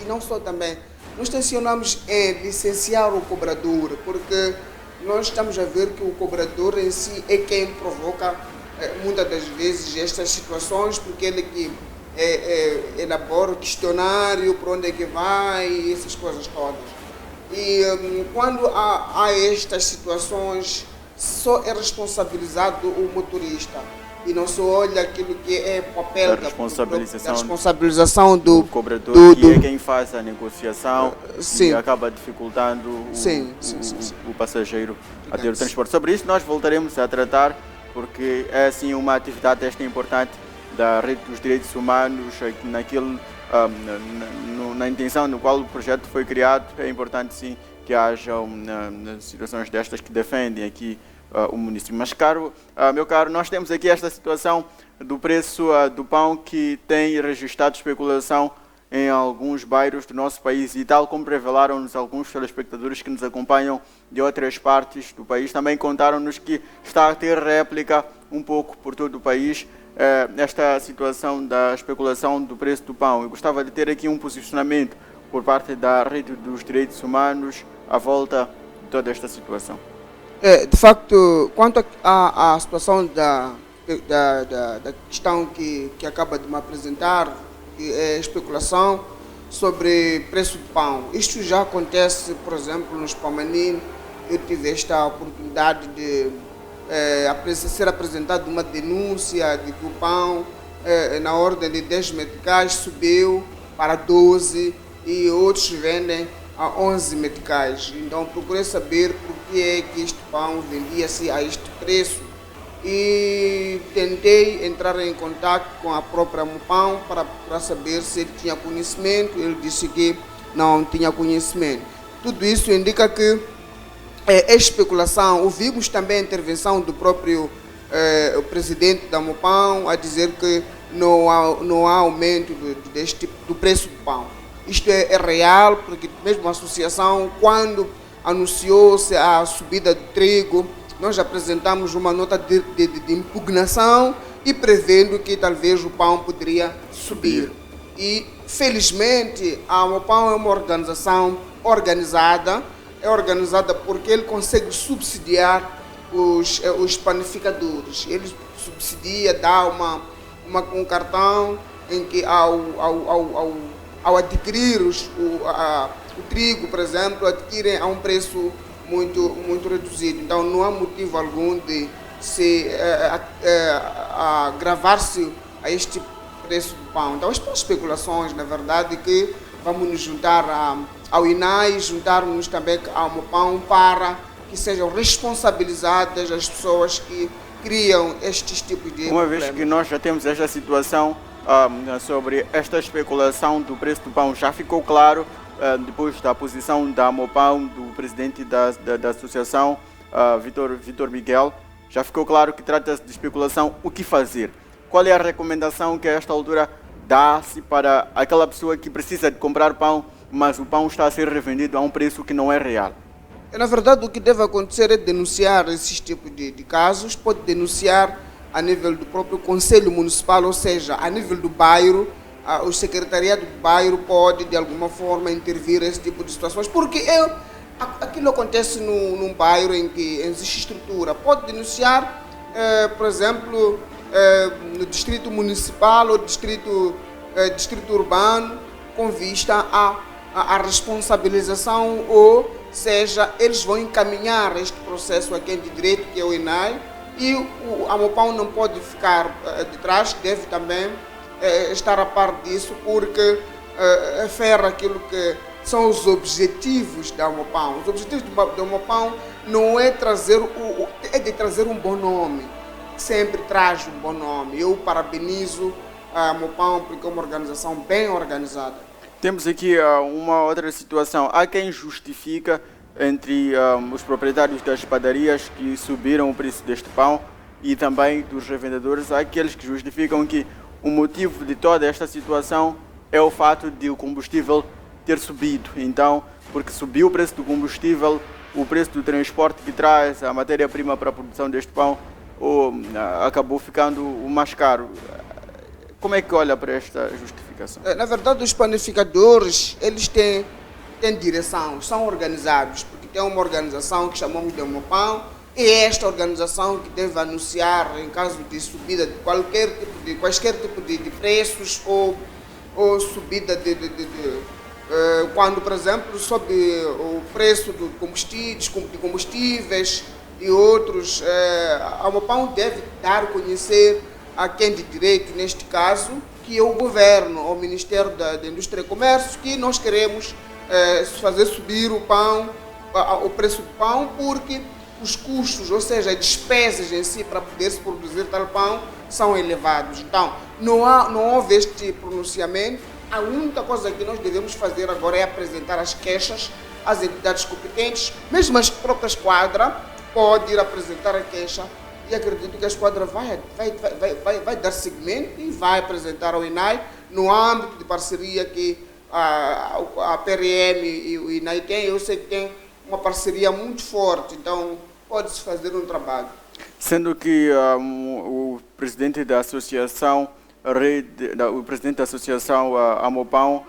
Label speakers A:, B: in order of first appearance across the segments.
A: e não só também, nós tencionamos licenciar o cobrador, porque nós estamos a ver que o cobrador em si é quem provoca muitas das vezes estas situações, porque ele que elabora o questionário, para onde é que vai, essas coisas todas. E quando há estas situações, só é responsabilizado o motorista e não se olha aquilo que é papel da responsabilização do
B: cobrador, que é quem faz a negociação e acaba dificultando o passageiro a ter o transporte. Sobre isso nós voltaremos a tratar, porque é assim uma atividade esta importante da Rede dos Direitos Humanos, na intenção no qual o projeto foi criado. É importante sim que haja situações destas que defendem aqui o município. Mas meu caro, nós temos aqui esta situação do preço do pão, que tem registrado especulação em alguns bairros do nosso país, e tal como revelaram-nos alguns telespectadores que nos acompanham de outras partes do país, também contaram-nos que está a ter réplica um pouco por todo o país esta situação da especulação do preço do pão. Eu gostava de ter aqui um posicionamento por parte da Rede dos Direitos Humanos à volta de toda esta situação.
A: De facto, quanto à situação da questão que acaba de me apresentar, que é a especulação sobre preço do pão, isto já acontece, por exemplo, nos Pamanim. Eu tive esta oportunidade de ser apresentada uma denúncia de que o pão, na ordem de 10 meticais, subiu para 12 e outros vendem a 11 meticais. Então procurei saber por que é que este pão vendia-se a este preço e tentei entrar em contato com a própria Mopão para saber se ele tinha conhecimento. Ele disse que não tinha conhecimento. Tudo isso indica que é especulação. Ouvimos também a intervenção do próprio o presidente da Mopão a dizer que não há aumento do preço do pão. Isto é real, porque mesmo a associação, quando anunciou-se a subida do trigo, nós apresentamos uma nota de impugnação e prevendo que talvez o pão poderia subir. E, felizmente, a Mopão é uma organização organizada, porque ele consegue subsidiar os panificadores. Ele subsidia, dá um cartão em que ao adquirir o trigo, por exemplo, adquirem a um preço muito reduzido. Então não há motivo algum de se agravar-se a este preço do pão. Então estas são especulações, na verdade, que vamos nos juntar ao INAI, juntar-nos também ao Mopão para que sejam responsabilizadas as pessoas que criam estes tipos de
B: Uma vez que nós já temos esta situação sobre esta especulação do preço do pão, já ficou claro, depois da posição da Mopão, do presidente da associação, Vitor Miguel, já ficou claro que trata-se de especulação. O que fazer? Qual é a recomendação que a esta altura dá-se para aquela pessoa que precisa de comprar pão, mas o pão está a ser revendido a um preço que não é real?
A: Na verdade, o que deve acontecer é denunciar esses tipos de casos. Pode denunciar a nível do próprio Conselho Municipal, ou seja, a nível do bairro. O secretariado do bairro pode, de alguma forma, intervir nesse tipo de situações, porque aquilo acontece num bairro em que existe estrutura. Pode denunciar, por exemplo, no distrito municipal ou distrito urbano, com vista à responsabilização, ou seja, eles vão encaminhar este processo a quem de direito, que é o INAI, e a Mopão não pode ficar de trás, deve também estar a par disso, porque afere aquilo que são os objetivos da Mopão. Os objetivos da Mopão não é de trazer um bom nome, sempre traz um bom nome. Eu parabenizo a Mopão porque é uma organização bem organizada.
B: Temos aqui uma outra situação. Há quem justifica, entre os proprietários das padarias que subiram o preço deste pão e também dos revendedores, há aqueles que justificam que o motivo de toda esta situação é o fato de o combustível ter subido. Então, porque subiu o preço do combustível, o preço do transporte que traz a matéria-prima para a produção deste pão acabou ficando o mais caro. Como é que olha para esta justificação?
A: Na verdade, os panificadores, eles têm direção, são organizados, porque tem uma organização que chamamos de Homopão, e é esta organização que deve anunciar em caso de subida de quaisquer tipo de preços ou subida quando, por exemplo, sobe o preço de combustíveis e outros, a Homopão deve dar a conhecer a quem de direito, neste caso, que é o governo, o Ministério da Indústria e Comércio, que nós queremos fazer subir o preço do pão, porque os custos, ou seja, as despesas em si para poder se produzir tal pão são elevados. Então, não houve este pronunciamento. A única coisa que nós devemos fazer agora é apresentar as queixas às entidades competentes, mesmo a própria esquadra pode ir apresentar a queixa, e acredito que a esquadra vai dar seguimento e vai apresentar ao INAI no âmbito de parceria que a PRM e o INAI têm. Eu sei que tem uma parceria muito forte, então pode-se fazer um trabalho.
B: Sendo que o presidente da associação, Homopão,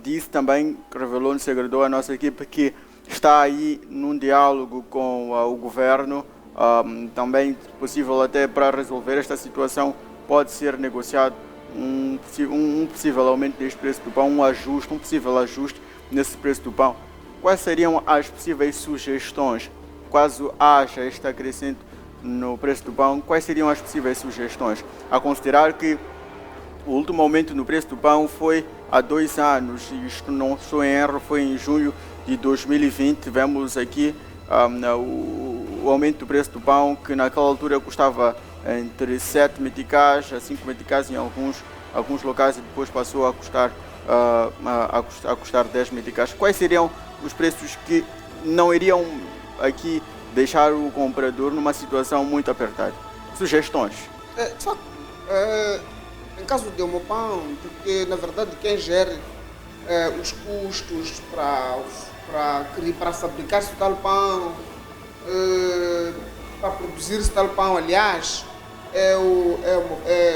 B: disse também, revelou no segredo à nossa equipe, que está aí num diálogo com o governo, também possível até para resolver esta situação, pode ser negociado um possível aumento deste preço do pão, um possível ajuste nesse preço do pão. Quais seriam as possíveis sugestões, caso haja este acrescento no preço do pão? Quais seriam as possíveis sugestões? A considerar que o último aumento no preço do pão foi há 2 anos, e isto não estou em erro, foi em junho de 2020, tivemos aqui o aumento do preço do pão, que naquela altura custava entre 7 meticais a 5 meticais em alguns locais, e depois passou a custar 10 meticais. Quais seriam os preços que não iriam aqui deixar o comprador numa situação muito apertada? Sugestões?
A: De facto, em caso de Homopão, porque na verdade quem gera os custos para fabricar-se tal pão, para produzir-se tal pão, aliás,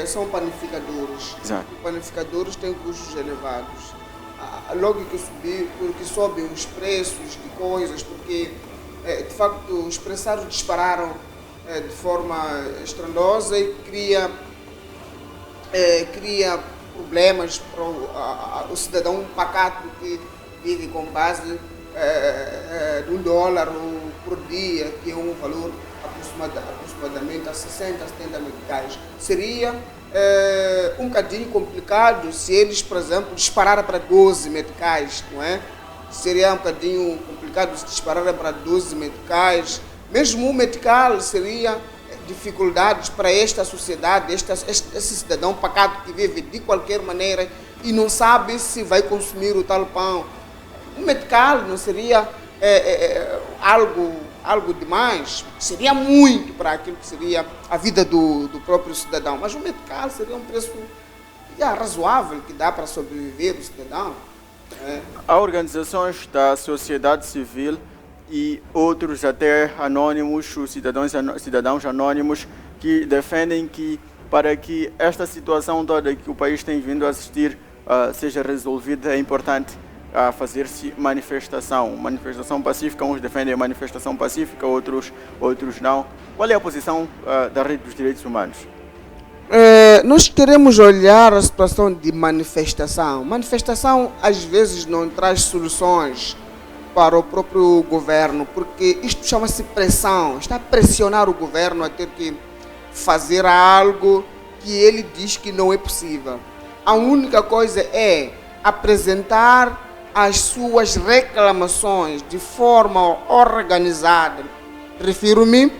A: são panificadores.
B: Exato.
A: Os panificadores têm custos elevados. Logo que sobem os preços de coisas, porque de facto os preços dispararam de forma estrondosa e cria problemas para o cidadão pacato que vive com base de $1 por dia, que é um valor aproximadamente a 60, 70 meticais. Seria um bocadinho complicado se eles, por exemplo, dispararam para 12 meticais, não é? Seria um bocadinho complicado se dispararam para 12 meticais. Mesmo um metical seria dificuldades para esta sociedade, esse cidadão pacato que vive de qualquer maneira e não sabe se vai consumir o tal pão. Um metical não seria algo demais, seria muito para aquilo que seria a vida do próprio cidadão, mas um metical seria um preço razoável que dá para sobreviver o cidadão.
B: Há organizações da sociedade civil e outros até anônimos, os cidadãos anônimos, que defendem que para que esta situação toda que o país tem vindo a assistir seja resolvida, é importante fazer-se manifestação pacífica. Uns defendem a manifestação pacífica, outros não. Qual é a posição da Rede dos Direitos Humanos?
A: Nós queremos olhar a situação de manifestação. Manifestação às vezes não traz soluções para o próprio governo, porque isto chama-se pressão, está a pressionar o governo a ter que fazer algo que ele diz que não é possível. A única coisa é apresentar as suas reclamações de forma organizada. Refiro-me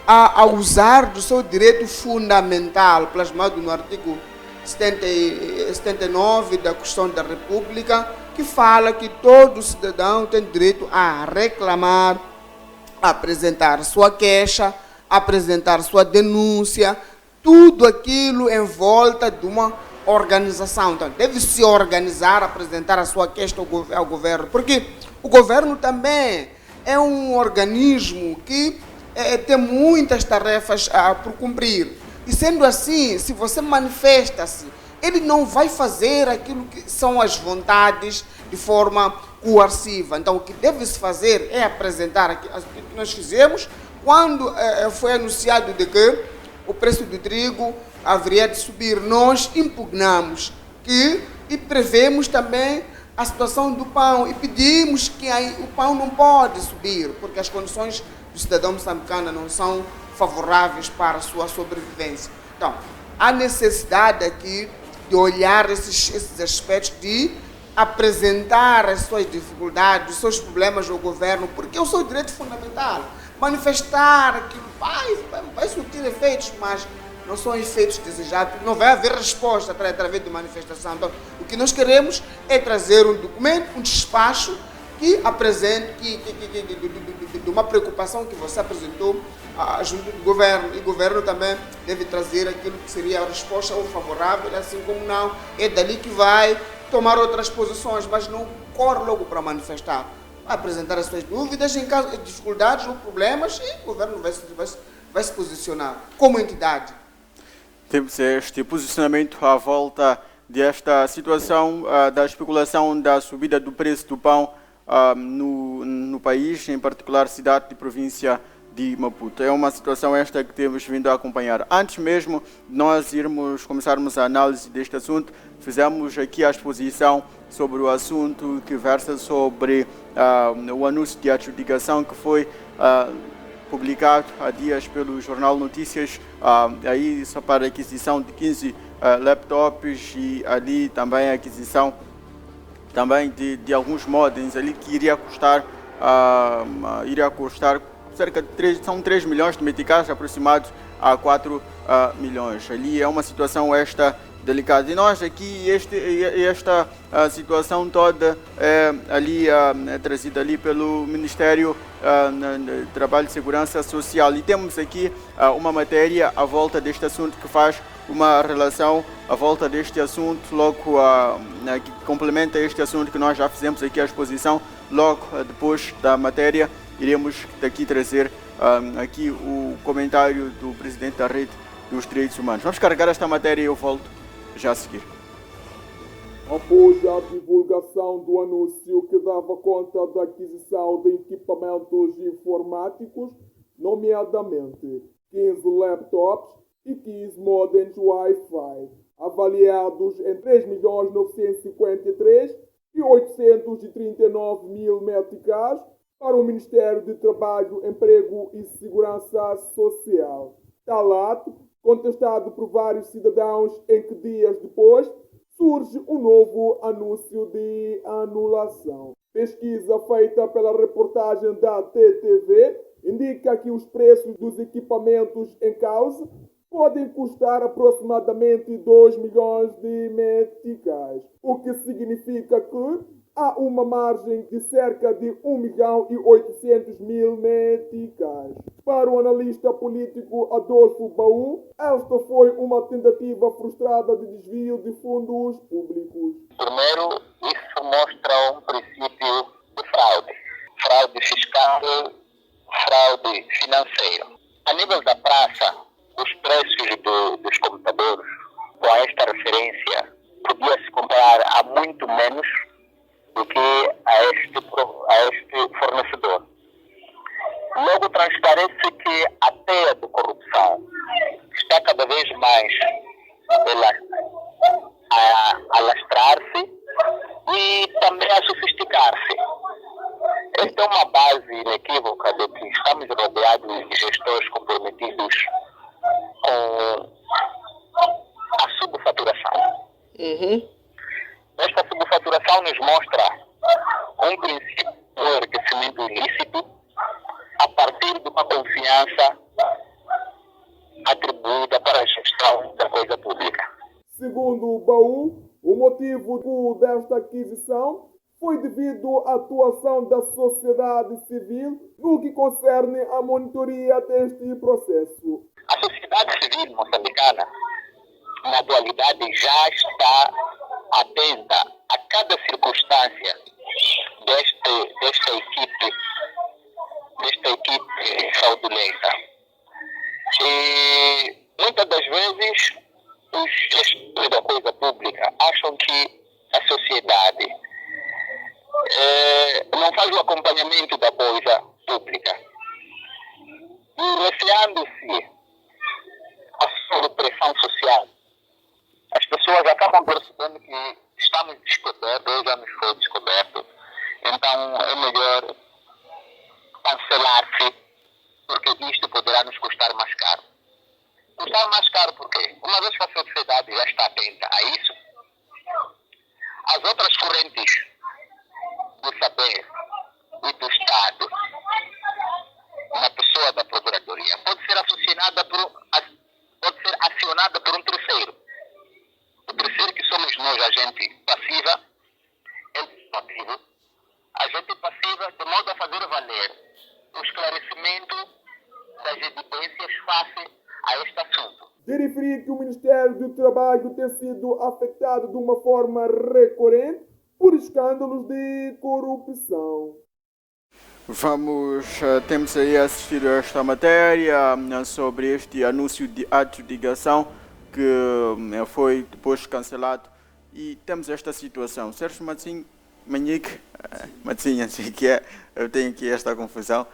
A: a usar do seu direito fundamental, plasmado no artigo 79 da Constituição da República, que fala que todo cidadão tem direito a reclamar, a apresentar sua queixa, apresentar sua denúncia, tudo aquilo em volta de uma organização. Então, deve se organizar, apresentar a sua queixa ao governo, porque o governo também é um organismo que tem muitas tarefas por cumprir. E sendo assim, se você manifesta-se ele não vai fazer aquilo que são as vontades de forma coerciva. Então, o que deve-se fazer é apresentar aquilo que nós fizemos quando foi anunciado de que o preço do trigo haveria de subir. Nós impugnamos e prevemos também a situação do pão e pedimos que o pão não pode subir, porque as condições do cidadão moçambicano não são favoráveis para a sua sobrevivência. Então, há necessidade aqui de olhar esses aspectos, de apresentar as suas dificuldades, os seus problemas ao governo, porque é o seu direito fundamental. Manifestar aquilo vai surtir efeitos, mas não são efeitos desejados, não vai haver resposta através de manifestação. Então, o que nós queremos é trazer um documento, um despacho que apresente de uma preocupação que você apresentou junto do governo, e o governo também deve trazer aquilo que seria a resposta ou favorável, assim como não, é dali que vai tomar outras posições, mas não corre logo para manifestar. Vai apresentar as suas dúvidas, em caso de dificuldades ou problemas, e o governo vai se posicionar como entidade.
B: Temos este posicionamento à volta desta situação da especulação da subida do preço do pão no país, em particular cidade e província de Maputo. É uma situação esta que temos vindo a acompanhar. Antes mesmo de nós começarmos a análise deste assunto, fizemos aqui a exposição sobre o assunto que versa sobre o anúncio de adjudicação que foi publicado há dias pelo Jornal Notícias, aí só para a aquisição de 15 laptops e ali também a aquisição também de alguns modems ali que iria custar cerca de 3 milhões de meticais, aproximados a 4 milhões. Ali é uma situação esta delicada. E nós aqui, esta situação toda é trazida ali pelo Ministério do Trabalho e Segurança Social. E temos aqui uma matéria à volta deste assunto que faz uma relação à volta deste assunto, logo que complementa este assunto que nós já fizemos aqui a exposição. Logo depois da matéria, iremos daqui trazer aqui o comentário do presidente da Rede dos Direitos Humanos. Vamos carregar esta matéria e eu volto já a seguir.
C: Após a divulgação do anúncio que dava conta da aquisição de equipamentos informáticos, nomeadamente 15 laptops e 15 modems Wi-Fi, avaliados em 3.953.839 meticais, para o Ministério de Trabalho, Emprego e Segurança Social. Tal ato, contestado por vários cidadãos, em que dias depois surge um novo anúncio de anulação. Pesquisa feita pela reportagem da TTV indica que os preços dos equipamentos em causa podem custar aproximadamente 2 milhões de meticais, o que significa que há uma margem de cerca de 1.800.000 meticais. Para o analista político Adolfo Baú, esta foi uma tentativa frustrada de desvio de fundos públicos.
D: Primeiro, isso mostra um princípio de fraude. Fraude fiscal, fraude financeira. A nível da praça, os preços dos computadores, com esta referência, podia-se comprar a muito menos do que a este fornecedor. Logo, transparece que a teia de corrupção está cada vez mais a alastrar-se e também a sofisticar-se. Esta é uma base inequívoca de que estamos rodeados de gestores comprometidos com a subfaturação. Esta subfaturação nos mostra um princípio do enriquecimento ilícito a partir de uma confiança atribuída para a gestão da coisa pública.
C: Segundo o Baú, o motivo desta aquisição foi devido à atuação da sociedade civil no que concerne à monitoria deste processo.
D: A sociedade civil moçambicana, na atualidade, já está atenta a cada circunstância desta equipe fraudulenta. E muitas das vezes os gestores da coisa pública faz o acompanhamento da coisa pública. E receando-se a sua pressão social, as pessoas acabam percebendo que estamos descobertos, já nos foi descoberto, então é melhor cancelar-se, porque isto poderá nos custar mais caro. Custar mais caro por quê? Uma vez que a sociedade já está atenta a isso, as outras correntes do saber e do Estado, uma pessoa da Procuradoria, pode ser acionada por um terceiro. O terceiro, que somos nós, agente passiva, motivo, agente passiva, de modo a fazer valer o esclarecimento das evidências face a este assunto.
C: De referir que o Ministério do Trabalho tem sido afetado de uma forma recorrente por escândalos de corrupção.
B: Temos aí assistido a esta matéria sobre este anúncio de adjudicação que foi depois cancelado e temos esta situação. Sérgio Manhique, assim que é, eu tenho aqui esta confusão.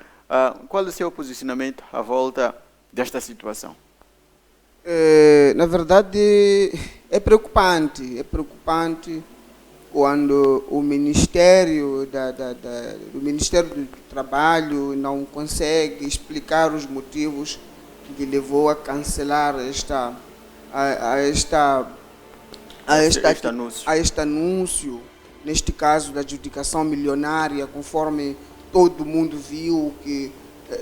B: Qual é o seu posicionamento à volta desta situação?
A: Na verdade, é preocupante quando o Ministério do Ministério do Trabalho não consegue explicar os motivos que levou a cancelar este anúncio, neste caso da adjudicação milionária, conforme todo mundo viu que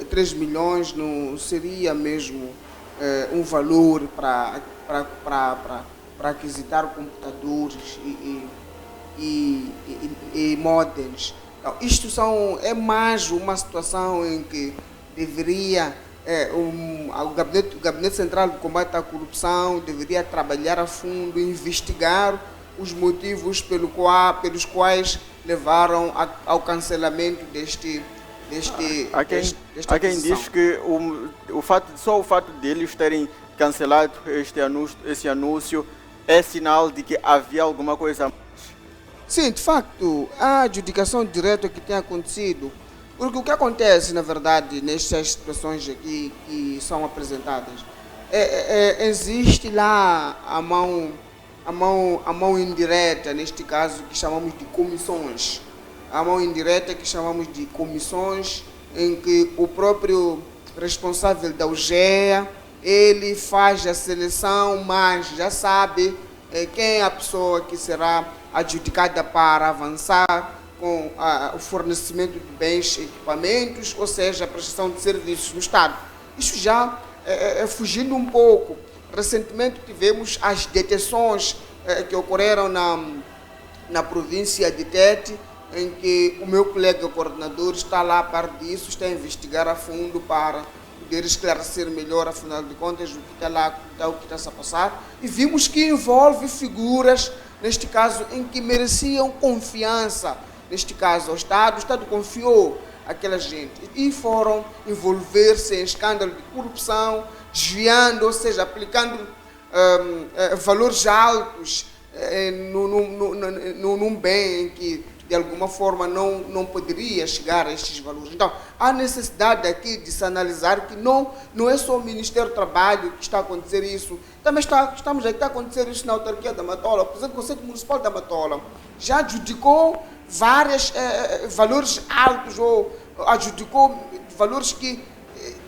A: 3 milhões não seria mesmo um valor para aquisitar computadores e modems. Então, isto é mais uma situação em que deveria o Gabinete Central de Combate à Corrupção deveria trabalhar a fundo, investigar os motivos pelos quais levaram ao cancelamento deste
B: Há quem diz que só o fato deles terem cancelado esse anúncio é sinal de que havia alguma coisa.
A: Sim, de facto, a adjudicação direta que tem acontecido, porque o que acontece, na verdade, nestas situações aqui que são apresentadas, existe lá a mão indireta, neste caso, que chamamos de comissões. A mão indireta que chamamos de comissões, em que o próprio responsável da UGEA, ele faz a seleção, mas já sabe quem é a pessoa que será adjudicada para avançar com o fornecimento de bens e equipamentos, ou seja, a prestação de serviços no Estado. Isso já fugindo um pouco. Recentemente tivemos as detenções que ocorreram na província de Tete, em que o meu colega coordenador está lá a par disso, está a investigar a fundo para poder esclarecer melhor, afinal de contas, o que está lá, o que está a passar. E vimos que envolve figuras, neste caso, em que mereciam confiança. Neste caso, o Estado confiou aquela gente e foram envolver-se em escândalo de corrupção, desviando, ou seja, aplicando valores altos num bem em que de alguma forma não poderia chegar a estes valores. Então, há necessidade aqui de se analisar que não é só o Ministério do Trabalho que está a acontecer isso, também estamos aqui a acontecer isso na autarquia da Matola. O presidente do Conselho Municipal da Matola já adjudicou vários valores altos, ou adjudicou valores que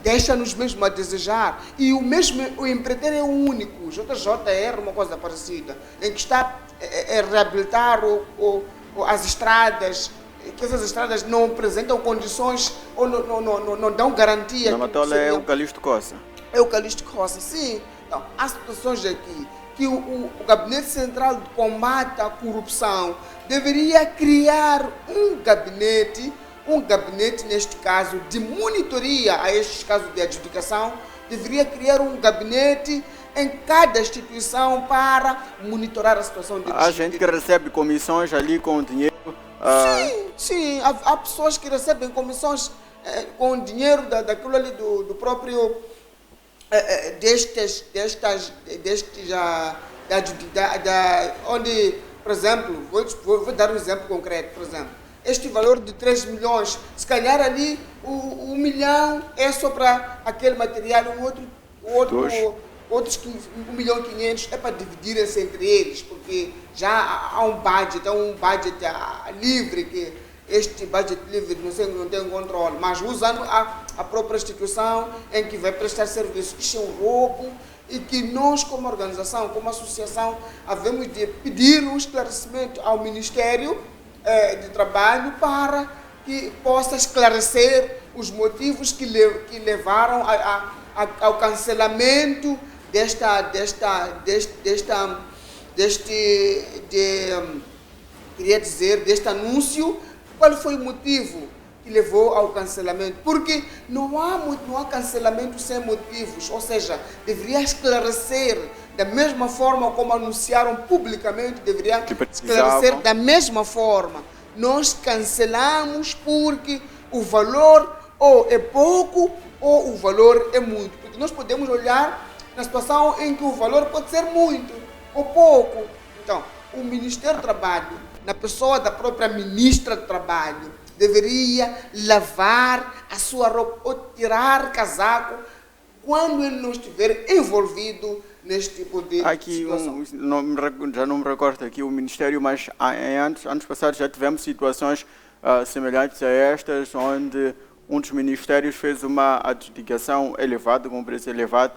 A: deixam-nos mesmo a desejar. E o empreiteiro é o único, JJR, uma coisa parecida, em que está a reabilitar as estradas, que essas estradas não apresentam condições ou não dão garantia.
B: Na Matola é o Calixto Costa.
A: É o Calixto Costa, sim. Então, há situações aqui que o Gabinete Central de Combate à Corrupção deveria criar um gabinete neste caso de monitoria a estes casos de adjudicação, deveria criar um gabinete em cada instituição para monitorar a situação de
B: Há gente que recebe comissões ali com dinheiro.
A: Sim, há pessoas que recebem comissões com dinheiro daquilo ali do próprio onde, por exemplo, vou dar um exemplo concreto, por exemplo, este valor de 3 milhões, se calhar ali o 1 milhão é só para aquele material, outros 1 milhão e 500 é para dividirem-se entre eles, porque já há um budget livre, que este budget livre não tem controle, mas usando a própria instituição em que vai prestar serviço. Isso é um roubo e que nós, como organização, como associação, havemos de pedir um esclarecimento ao Ministério de Trabalho para que possa esclarecer os motivos que levaram ao cancelamento deste anúncio. Qual foi o motivo que levou ao cancelamento? Porque não há cancelamento sem motivos, ou seja, deveria esclarecer da mesma forma como anunciaram publicamente, deveria esclarecer da mesma forma. Nós cancelamos porque o valor ou é pouco ou o valor é muito, porque nós podemos olhar na situação em que o valor pode ser muito ou pouco. Então, o Ministério do Trabalho, na pessoa da própria Ministra do Trabalho, deveria lavar a sua roupa ou tirar casaco quando ele não estiver envolvido neste tipo de situação.
B: Já não me recordo aqui o Ministério, mas anos passados já tivemos situações semelhantes a estas, onde um dos ministérios fez uma adjudicação elevada, com um preço elevado,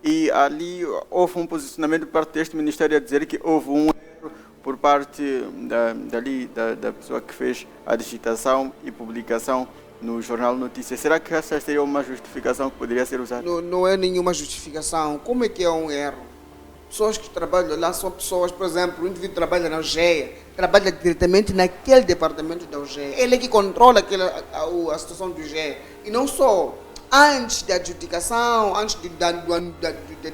B: e ali houve um posicionamento por parte deste Ministério a dizer que houve um erro por parte da pessoa que fez a digitação e publicação no Jornal Notícias. Será que essa seria uma justificação que poderia ser usada?
A: Não é nenhuma justificação. Como é que é um erro? Pessoas que trabalham lá são pessoas, por exemplo, o indivíduo trabalha na UGEA, trabalha diretamente naquele departamento da UGEA. Ele é que controla a situação do UGEA. E não só. Antes da adjudicação, antes de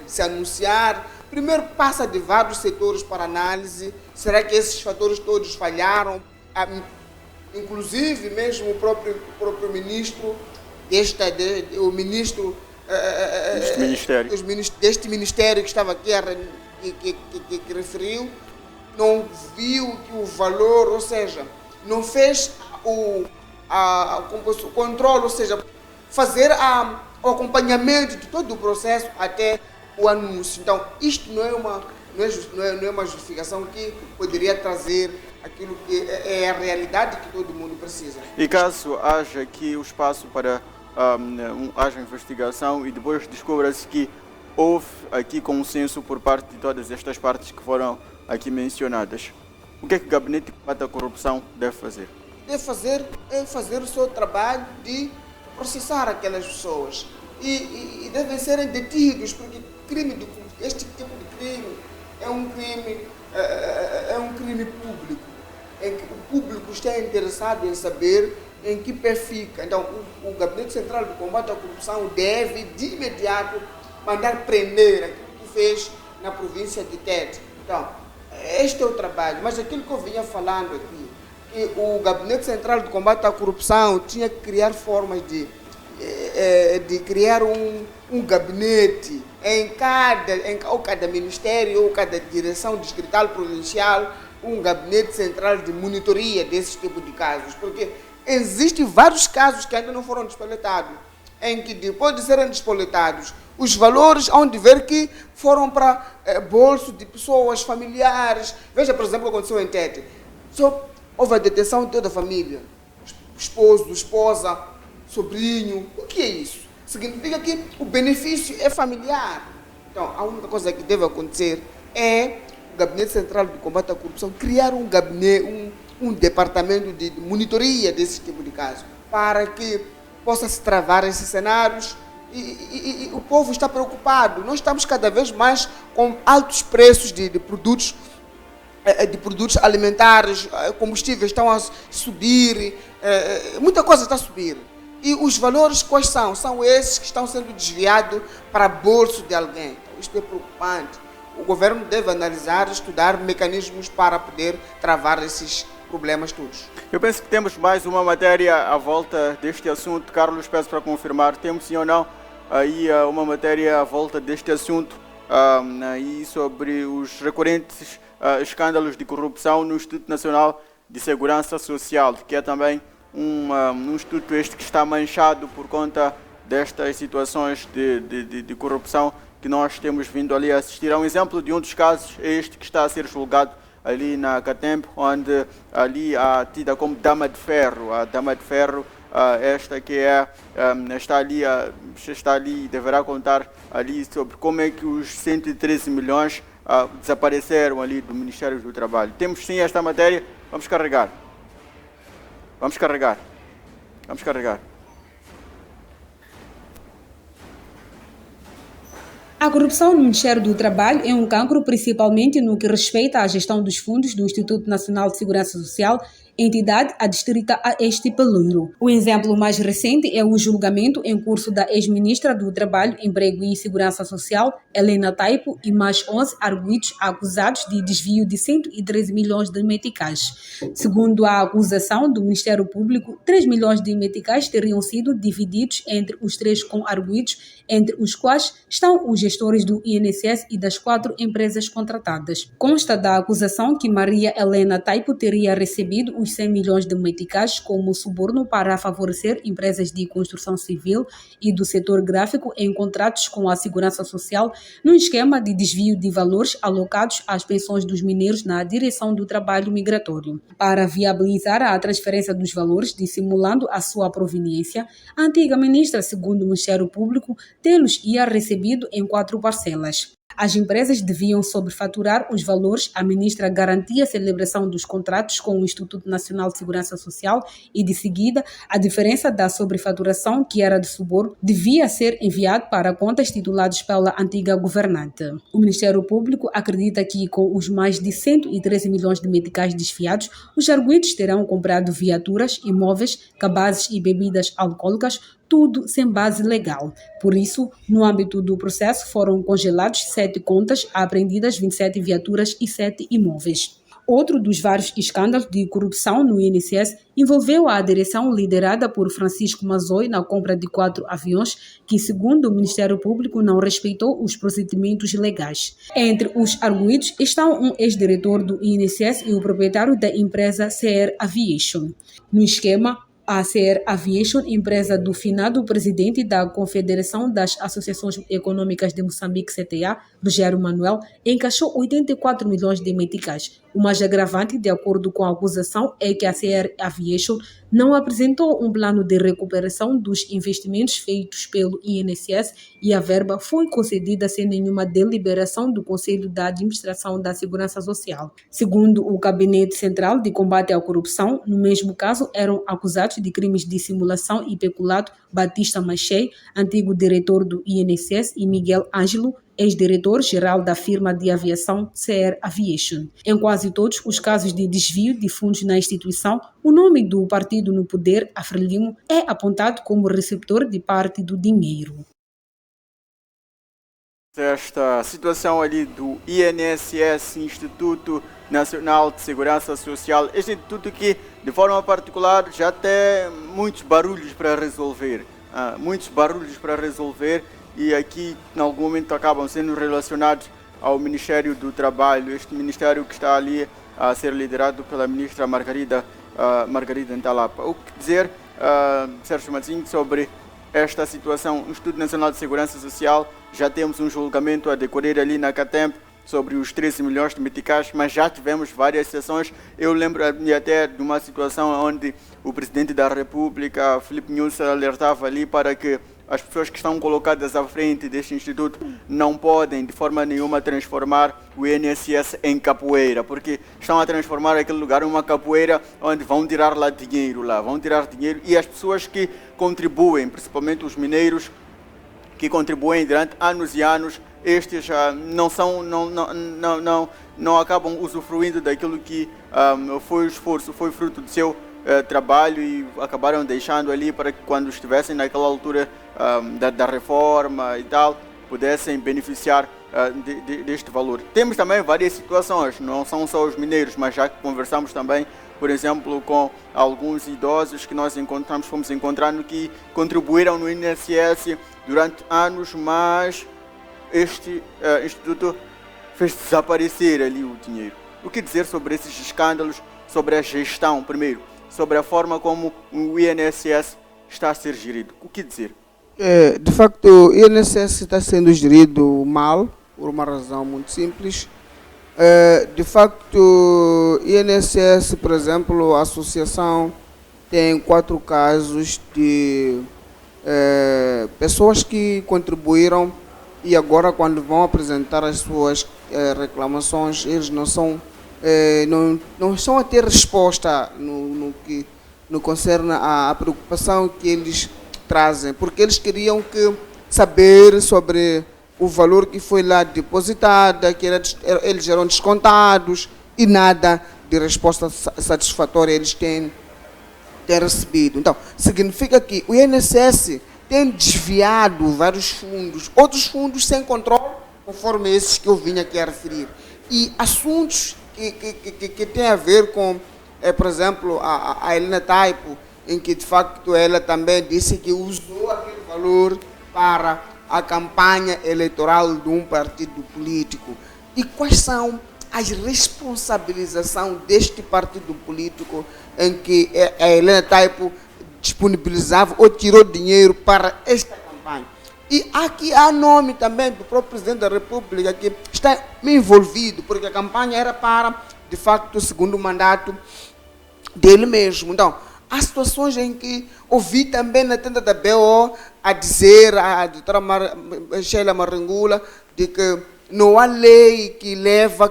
A: se anunciar, primeiro passa de vários setores para análise. Será que esses fatores todos falharam? Inclusive mesmo o próprio ministro deste ministério que estava aqui que referiu, não viu que o valor, ou seja, não fez o controle, ou seja, fazer o acompanhamento de todo o processo até o anúncio. Então, isto não é uma justificação que poderia trazer aquilo que é a realidade que todo mundo precisa.
B: E caso haja aqui o espaço para haja investigação e depois descubra-se que houve aqui consenso por parte de todas estas partes que foram aqui mencionadas, o que é que o Gabinete de Combate à Corrupção deve fazer?
A: Deve fazer o seu trabalho de processar aquelas pessoas e devem serem detidos, porque este tipo de crime é um crime público, em que o público está interessado em saber em que pé fica. Então, o Gabinete Central de Combate à Corrupção deve, de imediato, mandar prender aquilo que fez na província de Tete. Então, este é o trabalho. Mas aquilo que eu vinha falando aqui, que o Gabinete Central de Combate à Corrupção tinha que criar formas de criar um gabinete em cada ministério ou cada direção distrital provincial, um gabinete central de monitoria desse tipo de casos, porque existem vários casos que ainda não foram despoletados, em que depois de serem despoletados, os valores hão de ver que foram para bolso de pessoas, familiares. Veja, por exemplo, o que aconteceu em Tete. Só houve a detenção de toda a família, esposo, esposa, sobrinho. O que é isso? Significa que o benefício é familiar. Então, a única coisa que deve acontecer é o Gabinete Central de Combate à Corrupção criar um gabinete, um departamento de monitoria desse tipo de casos, para que possa se travar esses cenários. E o povo está preocupado. Nós estamos cada vez mais com altos preços de produtos alimentares, combustíveis estão a subir, muita coisa está a subir. E os valores quais são? São esses que estão sendo desviados para bolso de alguém. Então, isto é preocupante. O governo deve analisar, estudar mecanismos para poder travar esses problemas todos.
B: Eu penso que temos mais uma matéria à volta deste assunto. Carlos, peço para confirmar, temos sim ou não aí uma matéria à volta deste assunto e sobre os recorrentes escândalos de corrupção no Instituto Nacional de Segurança Social, que é também um instituto este que está manchado por conta destas situações de corrupção que nós temos vindo ali a assistir. Há um exemplo de um dos casos, este que está a ser julgado ali na Catemp, onde ali há tida como Dama de Ferro. A Dama de Ferro, esta que está ali e deverá contar ali sobre como é que os 113 milhões desapareceram ali do Ministério do Trabalho. Temos sim esta matéria, vamos carregar. Vamos carregar.
E: A corrupção no Ministério do Trabalho é um cancro principalmente no que respeita à gestão dos fundos do Instituto Nacional de Segurança Social, entidade adstrita a este pelouro. O exemplo mais recente é o julgamento em curso da ex-ministra do Trabalho, Emprego e Segurança Social, Helena Taipo, e mais 11 arguidos acusados de desvio de 113 milhões de meticais. Segundo a acusação do Ministério Público, 3 milhões de meticais teriam sido divididos entre os 3 arguidos, entre os quais estão os gestores do INSS e das 4 empresas contratadas. Consta da acusação que Maria Helena Taipo teria recebido os 100 milhões de meticais como suborno para favorecer empresas de construção civil e do setor gráfico em contratos com a Segurança Social, num esquema de desvio de valores alocados às pensões dos mineiros na Direção do Trabalho Migratório. Para viabilizar a transferência dos valores, dissimulando a sua proveniência, a antiga ministra, segundo o Ministério Público, tê-los ia recebido em 4 parcelas. As empresas deviam sobrefaturar os valores, a ministra garantia a celebração dos contratos com o Instituto Nacional de Segurança Social e, de seguida, a diferença da sobrefaturação, que era de suborno, devia ser enviada para contas tituladas pela antiga governante. O Ministério Público acredita que, com os mais de 113 milhões de meticais desfiados, os arguidos terão comprado viaturas, imóveis, cabazes e bebidas alcoólicas, tudo sem base legal. Por isso, no âmbito do processo, foram congelados 7 contas, apreendidas 27 viaturas e 7 imóveis. Outro dos vários escândalos de corrupção no INSS envolveu a direção liderada por Francisco Mazoi na compra de 4 aviões que, segundo o Ministério Público, não respeitou os procedimentos legais. Entre os arguidos estão um ex-diretor do INSS e o proprietário da empresa CR Aviation. No esquema, a CR Aviation, empresa do finado presidente da Confederação das Associações Econômicas de Moçambique, CTA, Rogério Manuel, encaixou 84 milhões de meticais. O mais agravante, de acordo com a acusação, é que a CR Aviation não apresentou um plano de recuperação dos investimentos feitos pelo INSS e a verba foi concedida sem nenhuma deliberação do Conselho da Administração da Segurança Social. Segundo o Gabinete Central de Combate à Corrupção, no mesmo caso eram acusados de crimes de simulação e peculato Batista Machei, antigo diretor do INSS, e Miguel Ângelo, ex-diretor-geral da firma de aviação CR Aviation. Em quase todos os casos de desvio de fundos na instituição, o nome do partido no poder, a Frelimo, é apontado como receptor de parte do dinheiro.
B: Esta situação ali do INSS, Instituto Nacional de Segurança Social, este instituto que, de forma particular, já tem muitos barulhos para resolver. E aqui, em algum momento, acabam sendo relacionados ao Ministério do Trabalho, este ministério que está ali a ser liderado pela ministra Margarida Ntalapa. O que dizer, Sérgio Mazinho, sobre esta situação? O Instituto Nacional de Segurança Social, já temos um julgamento a decorrer ali na Catemp sobre os 13 milhões de meticais, mas já tivemos várias sessões. Eu lembro-me até de uma situação onde o Presidente da República, Filipe Nunes, alertava ali para que as pessoas que estão colocadas à frente deste instituto não podem de forma nenhuma transformar o INSS em capoeira, porque estão a transformar aquele lugar em uma capoeira onde vão tirar dinheiro, e as pessoas que contribuem, principalmente os mineiros, que contribuem durante anos e anos, estes não acabam usufruindo daquilo que foi o esforço, foi fruto do seu trabalho, e acabaram deixando ali para que, quando estivessem naquela altura da reforma e tal, pudessem beneficiar deste valor. Temos também várias situações, não são só os mineiros, mas já que conversamos também, por exemplo, com alguns idosos que nós fomos encontrando que contribuíram no INSS durante anos, mas este instituto fez desaparecer ali o dinheiro. O que dizer sobre esses escândalos sobre a gestão, primeiro, sobre a forma como o INSS está a ser gerido. O que dizer?
A: De facto, o INSS está sendo gerido mal, por uma razão muito simples. De facto, o INSS, por exemplo, a associação tem 4 casos de pessoas que contribuíram e agora, quando vão apresentar as suas reclamações, eles não estão a ter resposta no que concerne à preocupação que eles trazem, porque eles queriam saber sobre o valor que foi lá depositada, que eles eram descontados e nada de resposta satisfatória eles têm recebido. Então, significa que o INSS tem desviado vários fundos, outros fundos sem controle, conforme esses que eu vim aqui a referir. E assuntos que têm a ver com, por exemplo, a Helena Taipo, em que de facto ela também disse que usou aquele valor para a campanha eleitoral de um partido político. E quais são as responsabilizações deste partido político em que a Helena Taipo disponibilizava ou tirou dinheiro para esta campanha? E aqui há nome também do próprio presidente da República que está envolvido, porque a campanha era para, de facto, o segundo mandato dele mesmo. Então, há situações em que ouvi também na tenda da BO a dizer, a doutora Sheila Marangula, de que não há lei que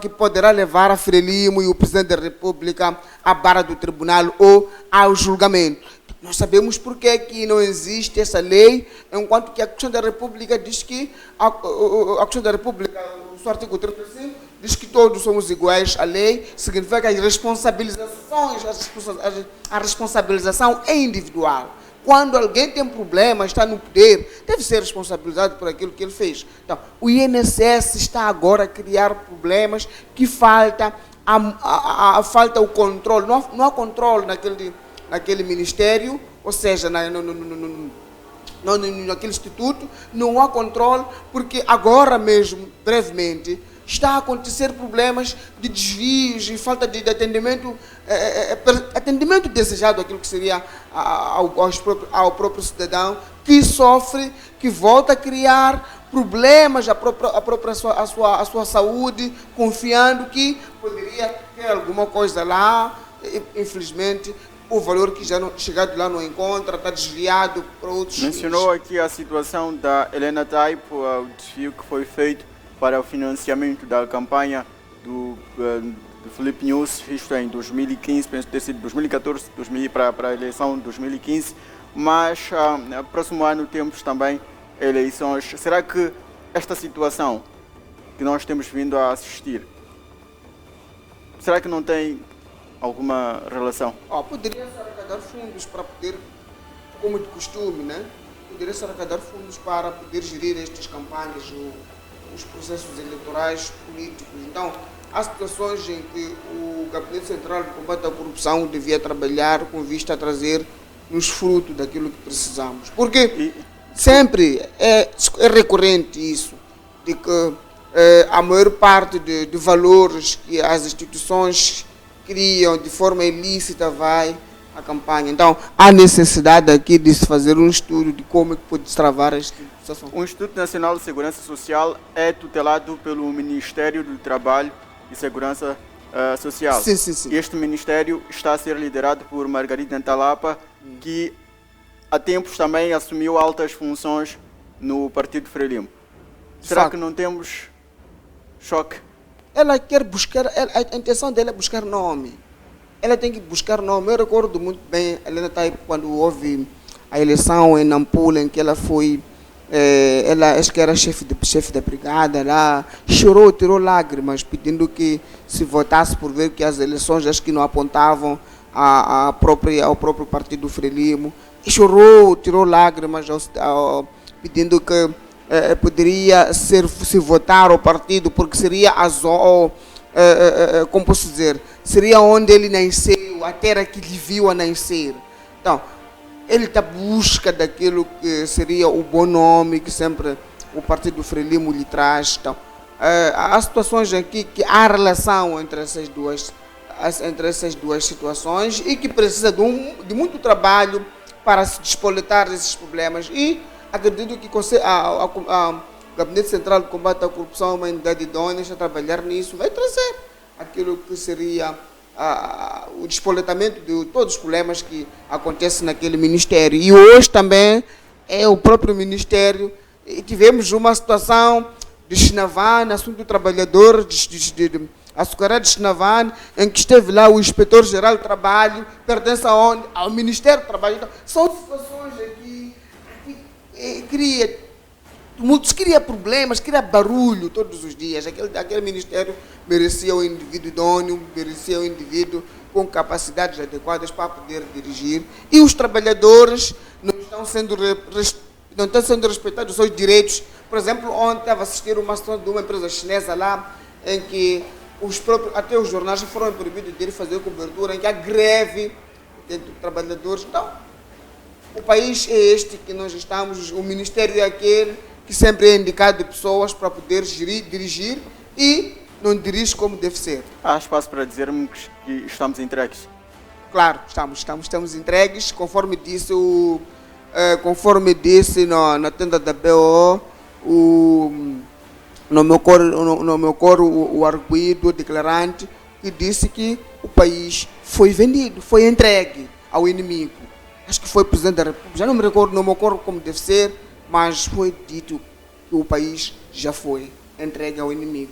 A: poderá levar a Frelimo e o presidente da República à barra do tribunal ou ao julgamento. Nós sabemos por que não existe essa lei, enquanto que a Constituição da República diz que, a Constituição da República, o seu artigo 35, diz que todos somos iguais à lei, significa que as responsabilizações, a responsabilização é individual. Quando alguém tem problema, está no poder, deve ser responsabilizado por aquilo que ele fez. Então, o INSS está agora a criar problemas que falta o controle. Não há controle naquele ministério, ou seja, naquele instituto, não há controle, porque agora mesmo, brevemente, está a acontecer problemas de desvios e falta de atendimento, atendimento desejado, aquilo que seria ao próprio cidadão, que sofre, que volta a criar problemas à sua saúde, confiando que poderia ter alguma coisa lá. Infelizmente, o valor que já chegado lá não encontra, está desviado para outros.
B: Mencionou aqui a situação da Helena Taipo, o desvio que foi feito para o financiamento da campanha do Filipe Nunes, isto em 2015, penso ter sido 2014, para a eleição de 2015, mas no próximo ano temos também eleições. Será que esta situação que nós temos vindo a assistir, será que não tem alguma relação?
A: Poderia-se arrecadar fundos para poder, como de costume, né? Poderia-se arrecadar fundos para poder gerir estas campanhas, os processos eleitorais políticos. Então, há situações em que o Gabinete Central de Combate à Corrupção devia trabalhar com vista a trazer-nos fruto daquilo que precisamos. Porque sempre é recorrente isso, de que a maior parte de valores que as instituições criam de forma ilícita vai à campanha. Então, há necessidade aqui de se fazer um estudo de como é que pode destravar esta situação.
B: O Instituto Nacional de Segurança Social é tutelado pelo Ministério do Trabalho e Segurança Social.
A: Sim.
B: Este ministério está a ser liderado por Margarida Ntalapa, que há tempos também assumiu altas funções no Partido Frelimo. Será que não temos choque?
A: Ela quer buscar, a intenção dela é buscar nome. Ela tem que buscar nome. Eu recordo muito bem, a Helena Taipo, quando houve a eleição em Nampula, em que ela foi, acho que era chefe da brigada lá, chorou, tirou lágrimas, pedindo que se votasse por ver que as eleições acho que não apontavam ao próprio Partido Frelimo. E chorou, tirou lágrimas, pedindo que poderia se votar ao partido, porque seria como posso dizer, seria onde ele nasceu, a terra que lhe viu a nascer. Então, ele está à busca daquilo que seria o bom nome que sempre o Partido Frelimo lhe traz. Então, há situações aqui que há relação entre essas duas entre essas duas situações e que precisa de muito trabalho para se despoletar desses problemas. E acredito que o Gabinete Central de Combate à Corrupção, uma entidade idônea, a trabalhar nisso, vai trazer aquilo que seria o despoletamento de todos os problemas que acontecem naquele ministério. E hoje também é o próprio ministério, e tivemos uma situação de Xinavan, assunto do trabalhador, açucarado de Xinavan, em que esteve lá o inspetor-geral do trabalho, pertence aonde? Ao Ministério do Trabalho. Então, são situações aqui que cria problemas, cria barulho todos os dias. Aquele ministério merecia um indivíduo idôneo, merecia um indivíduo com capacidades adequadas para poder dirigir. E os trabalhadores não estão sendo respeitados os seus direitos. Por exemplo, ontem estava a assistir uma situação de uma empresa chinesa lá, em que até os jornais foram proibidos de ir fazer cobertura, em que há greve dentro dos trabalhadores. Então, o país é este que nós estamos, o ministério é aquele que sempre é indicado de pessoas para poder dirigir e não dirige como deve ser.
B: Há espaço para dizermos que estamos entregues?
A: Claro, estamos entregues, conforme disse na tenda da BO, no meu coro o arguido, o declarante, que disse que o país foi vendido, foi entregue ao inimigo. Acho que foi o Presidente da República, já não me recordo no meu coro como deve ser, mas foi dito que o país já foi entregue ao inimigo.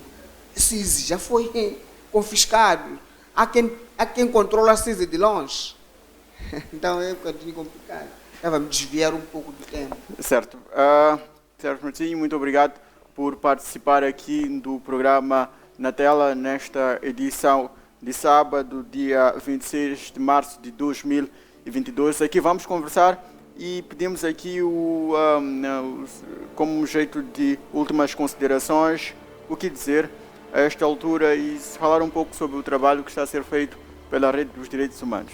A: CISI já foi confiscado. Há quem controla a CISI de longe. Então é um bocadinho complicado. Vamos desviar um pouco do tempo.
B: Certo. Sérgio Martinho, muito obrigado por participar aqui do programa Na Tela, nesta edição de sábado, dia 26 de março de 2022. Aqui vamos conversar e pedimos aqui, como um jeito de últimas considerações, o que dizer a esta altura e falar um pouco sobre o trabalho que está a ser feito pela Rede dos Direitos Humanos.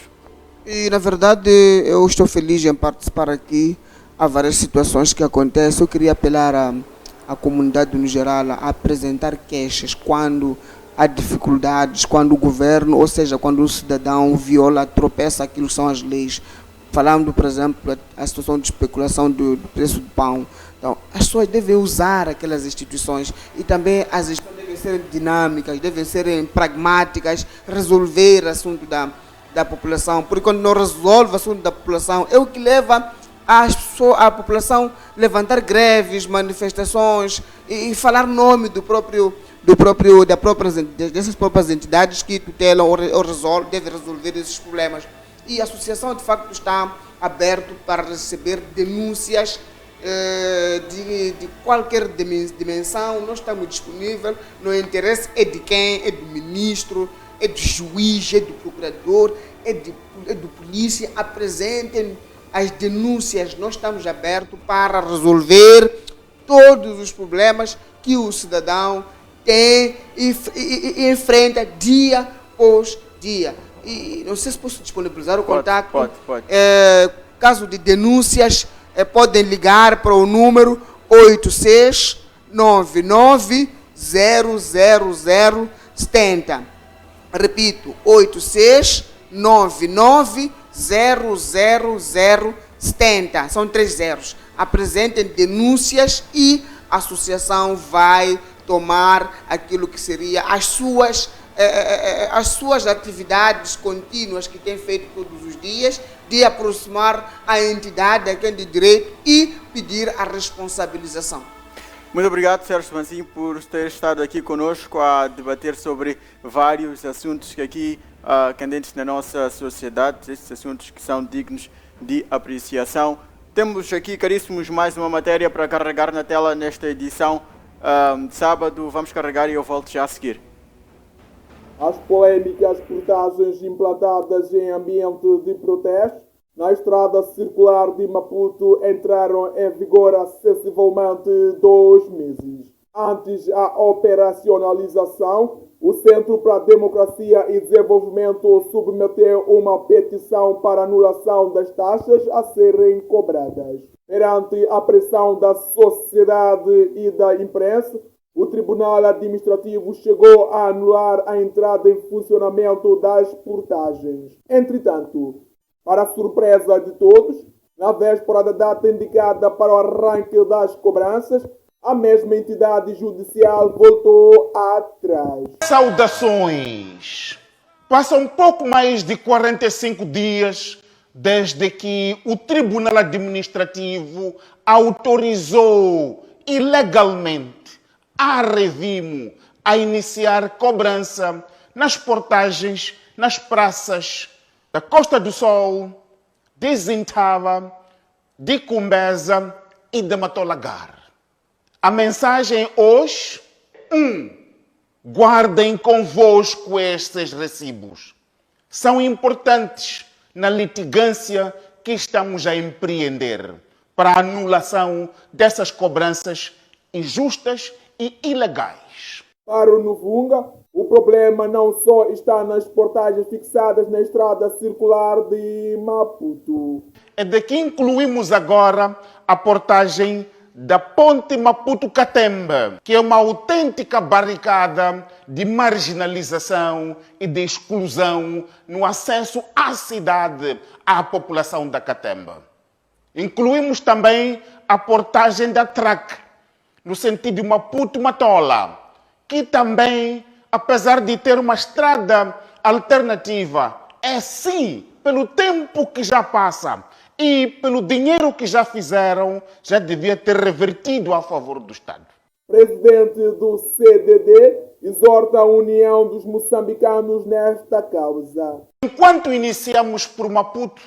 A: E, na verdade, eu estou feliz em participar aqui. Há várias situações que acontecem. Eu queria apelar à comunidade no geral a apresentar queixas quando há dificuldades, quando o governo, ou seja, quando o cidadão viola, tropeça aquilo que são as leis. Falando, por exemplo, a situação de especulação do preço do pão. Então, as pessoas devem usar aquelas instituições e também as instituições devem ser dinâmicas, devem ser pragmáticas, resolver o assunto da população. Porque quando não resolve o assunto da população, é o que leva a população levantar greves, manifestações e falar nome dessas próprias entidades que tutelam ou devem resolver esses problemas. E a associação, de facto, está aberta para receber denúncias de qualquer dimensão. Nós estamos disponíveis. No interesse é de quem? É do ministro, é do juiz, é do procurador, é do polícia. Apresentem as denúncias. Nós estamos abertos para resolver todos os problemas que o cidadão tem e enfrenta dia após dia. E não sei se posso disponibilizar o contato.
B: Pode.
A: Caso de denúncias, podem ligar para o número 8699-00070. Repito, 8699-00070. São 3 zeros. Apresentem denúncias e a associação vai tomar aquilo que seria as suas atividades contínuas que tem feito todos os dias, de aproximar a entidade, a quem de direito, e pedir a responsabilização.
B: Muito obrigado, Sérgio Mancinho, por ter estado aqui conosco a debater sobre vários assuntos que aqui candentes na nossa sociedade, esses assuntos que são dignos de apreciação. Temos aqui, caríssimos, mais uma matéria para carregar na tela nesta edição de sábado. Vamos carregar e eu volto já a seguir.
C: As polêmicas portagens implantadas em ambiente de protesto na estrada circular de Maputo entraram em vigor há sensivelmente 2 meses. Antes da operacionalização, o Centro para a Democracia e Desenvolvimento submeteu uma petição para anulação das taxas a serem cobradas. Perante a pressão da sociedade e da imprensa, O Tribunal Administrativo chegou a anular a entrada em funcionamento das portagens. Entretanto, para a surpresa de todos, na véspera da data indicada para o arranque das cobranças, a mesma entidade judicial voltou atrás.
F: Saudações! Passam um pouco mais de 45 dias desde que o Tribunal Administrativo autorizou ilegalmente a Revimo a iniciar cobrança nas portagens, nas praças da Costa do Sol, de Zintava, de Cumbeza e de Matolagar. A mensagem hoje: guardem convosco estes recibos. São importantes na litigância que estamos a empreender para a anulação dessas cobranças injustas e ilegais.
C: Para o Novunga, o problema não só está nas portagens fixadas na estrada circular de Maputo.
F: É de que incluímos agora a portagem da Ponte Maputo-Catembe, que é uma autêntica barricada de marginalização e de exclusão no acesso à cidade à população da Catembe. Incluímos também a portagem da TRAC, no sentido Maputo-Matola, que também, apesar de ter uma estrada alternativa, é sim, pelo tempo que já passa e pelo dinheiro que já fizeram, já devia ter revertido a favor do Estado.
C: Presidente do CDD exorta a união dos moçambicanos nesta causa.
F: Enquanto iniciamos por Maputo,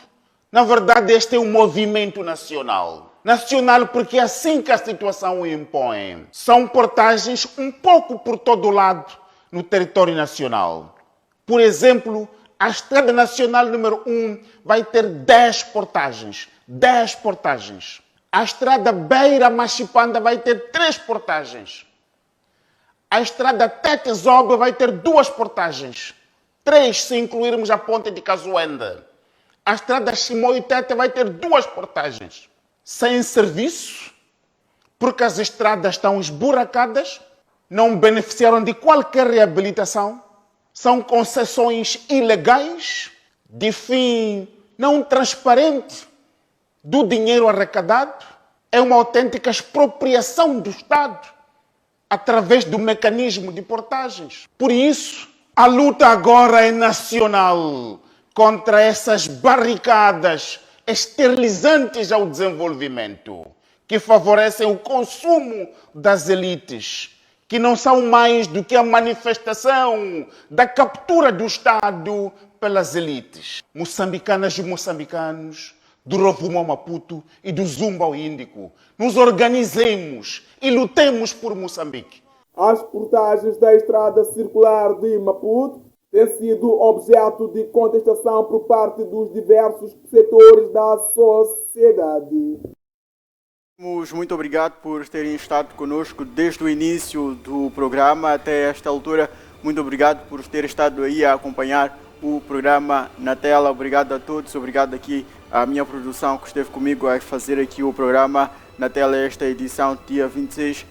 F: na verdade este é um movimento nacional. Nacional porque é assim que a situação o impõe. São portagens um pouco por todo lado no território nacional. Por exemplo, a Estrada Nacional número 1 vai ter 10 portagens. 10 portagens. A Estrada Beira-Machipanda vai ter 3 portagens. A Estrada Tete-Zobre vai ter 2 portagens. 3 se incluirmos a ponte de Cazuende. A Estrada Chimoio-Tete vai ter 2 portagens. Sem serviço, porque as estradas estão esburacadas, não beneficiaram de qualquer reabilitação, são concessões ilegais, de fim não transparente do dinheiro arrecadado, é uma autêntica expropriação do Estado através do mecanismo de portagens. Por isso, a luta agora é nacional contra essas barricadas esterilizantes ao desenvolvimento, que favorecem o consumo das elites, que não são mais do que a manifestação da captura do Estado pelas elites moçambicanas e moçambicanos, do Rovuma ao Maputo e do Zumba ao Índico. Nos organizemos e lutemos por Moçambique.
C: As portagens da estrada circular de Maputo têm sido objeto de contestação por parte dos diversos setores da sociedade.
B: Muito obrigado por terem estado conosco desde o início do programa até esta altura. Muito obrigado por ter estado aí a acompanhar o programa na tela. Obrigado a todos, obrigado aqui à minha produção que esteve comigo a fazer aqui o programa na tela, esta edição, dia 26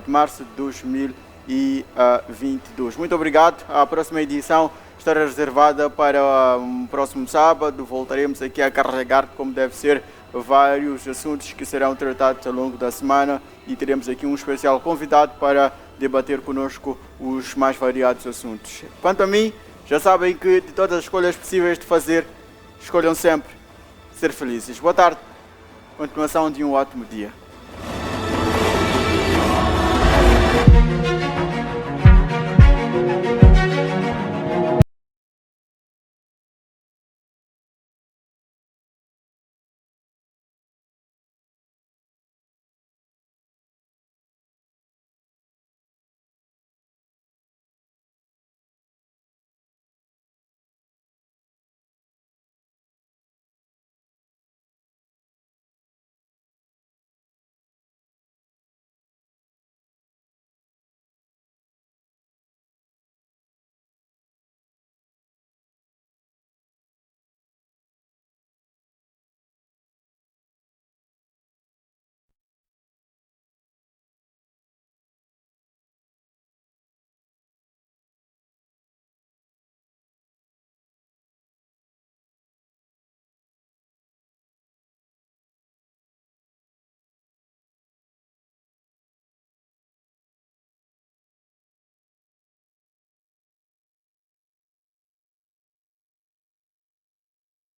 B: de março de 2022. Muito obrigado. A próxima edição estará reservada para o próximo sábado. Voltaremos aqui a carregar, como deve ser, vários assuntos que serão tratados ao longo da semana e teremos aqui um especial convidado para debater conosco os mais variados assuntos. Quanto a mim, já sabem que de todas as escolhas possíveis de fazer, escolham sempre ser felizes. Boa tarde. Continuação de um ótimo dia.